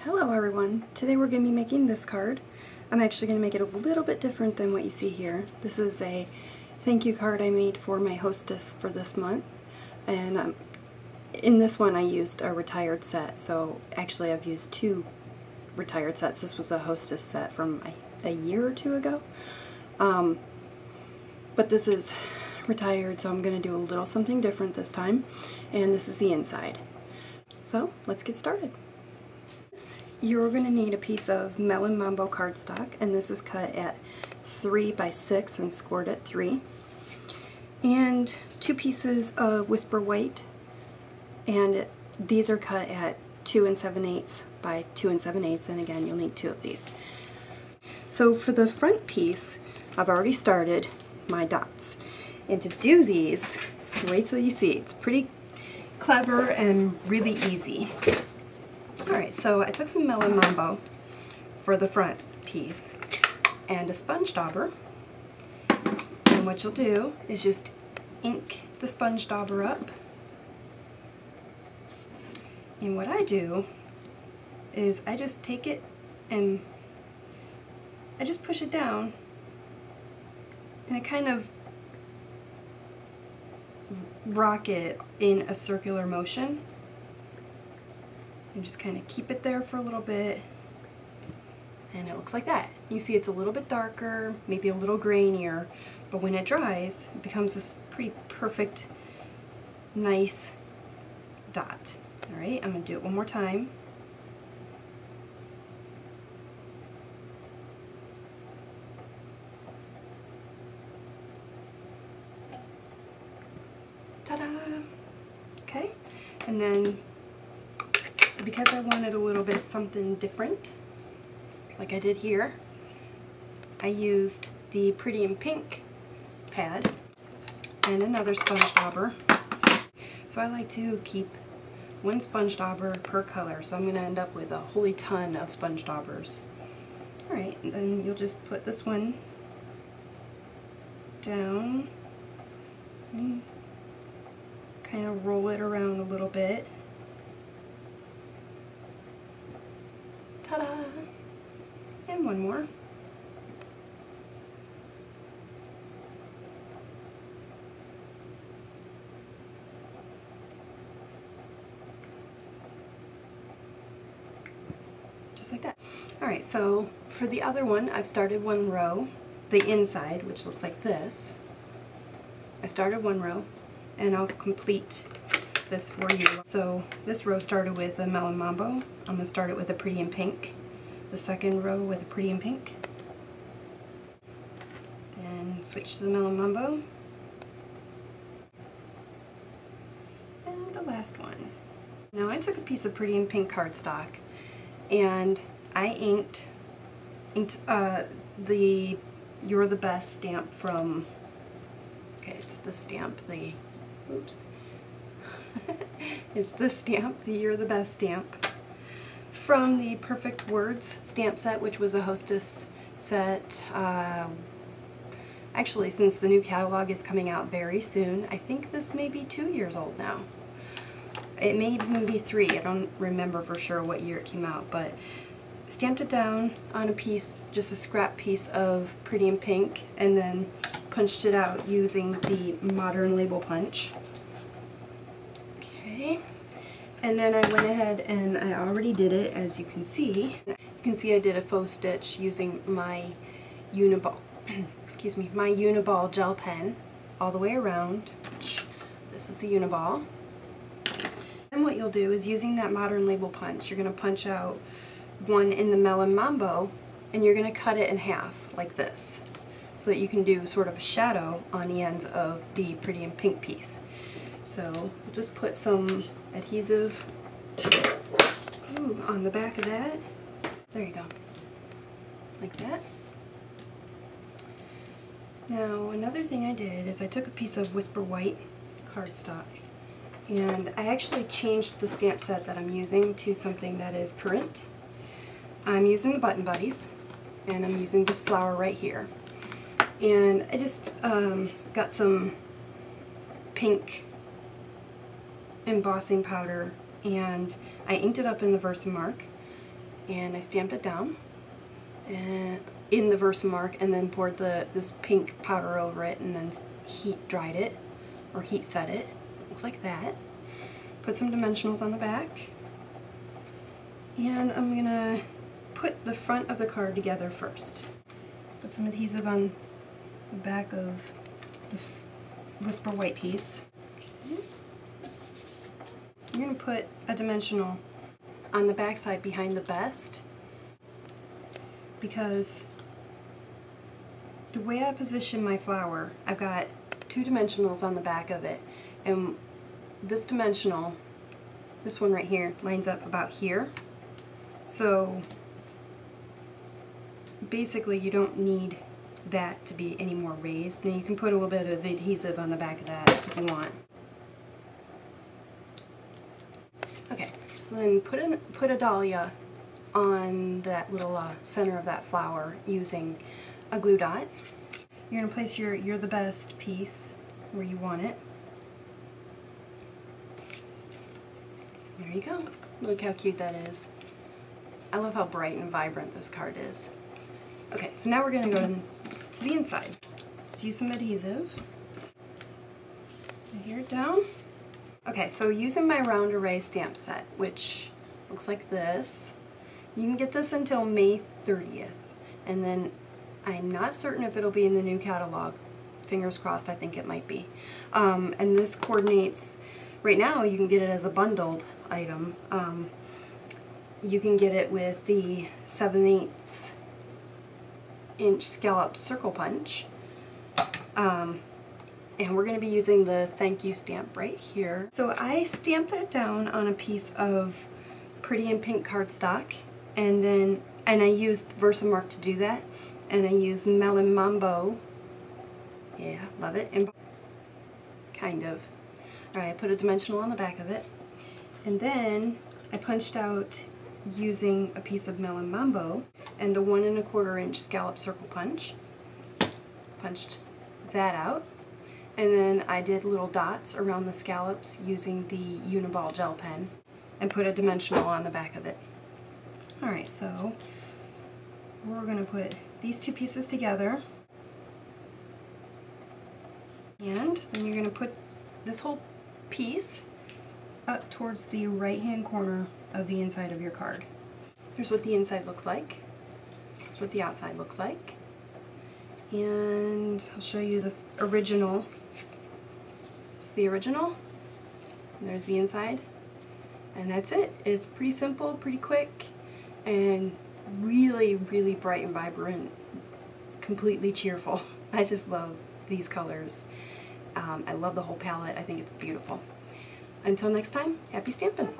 Hello everyone! Today we're going to be making this card. I'm actually going to make it a little bit different than what you see here. This is a thank you card I made for my hostess for this month, and in this one I used a retired set, so actually I've used two retired sets. This was a hostess set from a year or two ago, but this is retired, so I'm going to do a little something different this time, and this is the inside. So let's get started. You're going to need a piece of Melon Mambo cardstock, and this is cut at 3 by 6 and scored at 3. And 2 pieces of Whisper White, and these are cut at 2 7/8 by 2 7/8, and again you'll need 2 of these. So for the front piece, I've already started my dots. And to do these, wait till you see, it's pretty clever and really easy. Alright, so I took some Melon Mambo for the front piece and a Sponge Dauber, and what you'll do is just ink the Sponge Dauber up, and what I do is I just take it and I just push it down, and I kind of rock it in a circular motion. And just kind of keep it there for a little bit, and it looks like that. You see it's a little bit darker, maybe a little grainier, but when it dries it becomes this pretty perfect, nice dot. Alright, I'm going to do it one more time. Ta-da! Okay, and then because I wanted a little bit something different, like I did here, I used the Pretty in Pink pad and another Sponge Dauber. So I like to keep 1 Sponge Dauber per color, so I'm going to end up with a holy ton of Sponge Daubers. Alright, and then you'll just put this one down and kind of roll it around a little bit. Ta-da! And one more. Just like that. Alright, so for the other one, I've started 1 row, the inside, which looks like this. I started 1 row, and I'll complete this for you. So this row started with a Melon Mambo. I'm going to start it with a Pretty in Pink. The second row with a Pretty in Pink. Then switch to the Melon Mambo. And the last one. Now I took a piece of Pretty in Pink cardstock and I inked the You're the Best stamp from, okay, it's the stamp, oops. It's the stamp, the You're the Best stamp, from the Perfect Words stamp set, which was a hostess set. Actually, since the new catalog is coming out very soon, I think this may be 2 years old now. It may even be 3, I don't remember for sure what year it came out, but stamped it down on a piece, just a scrap piece of Pretty in Pink, and then punched it out using the modern label punch. And then I went ahead and I already did it, as you can see. You can see I did a faux stitch using my uni-ball, excuse me, my uni-ball gel pen all the way around. This is the uni-ball. And what you'll do is, using that modern label punch, you're going to punch out one in the Melon Mambo, and you're going to cut it in half like this, so that you can do sort of a shadow on the ends of the Pretty in Pink piece. So we'll just put some adhesive on the back of that. There you go. Like that. Now another thing I did is I took a piece of Whisper White cardstock, and I actually changed the stamp set that I'm using to something that is current. I'm using the Button Buddies, and I'm using this flower right here. And I just got some pink embossing powder, and I inked it up in the VersaMark, and I stamped it down and in the VersaMark, and then poured this pink powder over it, and then heat dried it, or heat set it. Looks like that. Put some dimensionals on the back, and I'm gonna put the front of the card together first. Put some adhesive on the back of the Whisper white piece. Okay. I'm gonna put a dimensional on the back side behind the best, because the way I position my flower, I've got 2 dimensionals on the back of it, and this dimensional, this one right here, lines up about here. So basically you don't need that to be any more raised. Now you can put a little bit of adhesive on the back of that if you want. Okay, so then put a dahlia on that little center of that flower using a glue dot. You're going to place your "You're the Best" piece where you want it. There you go. Look how cute that is. I love how bright and vibrant this card is. Okay, so now we're going to go to the inside. Just use some adhesive. Adhere it down. Okay, so using my round array stamp set, which looks like this, you can get this until May 30th, and then I'm not certain if it'll be in the new catalog. Fingers crossed, I think it might be. And this coordinates, right now you can get it as a bundled item. You can get it with the 7/8 inch Scallop Circle punch. And we're going to be using the thank you stamp right here. So I stamped that down on a piece of Pretty in Pink cardstock, and I used VersaMark to do that, and I used Melon Mambo. Yeah, love it. And kind of. Alright, I put a dimensional on the back of it, and then I punched out using a piece of Melon Mambo and the 1 1/4 inch Scallop Circle punch. Punched that out, and then I did little dots around the scallops using the uni-ball gel pen and put a dimensional on the back of it. Alright, so we're going to put these 2 pieces together, and then you're going to put this whole piece up towards the right hand corner of the inside of your card. Here's what the inside looks like. Here's what the outside looks like. And I'll show you the original. It's the original. And there's the inside. And that's it. It's pretty simple, pretty quick, and really, really bright and vibrant. Completely cheerful. I just love these colors. I love the whole palette. I think it's beautiful. Until next time, happy stamping!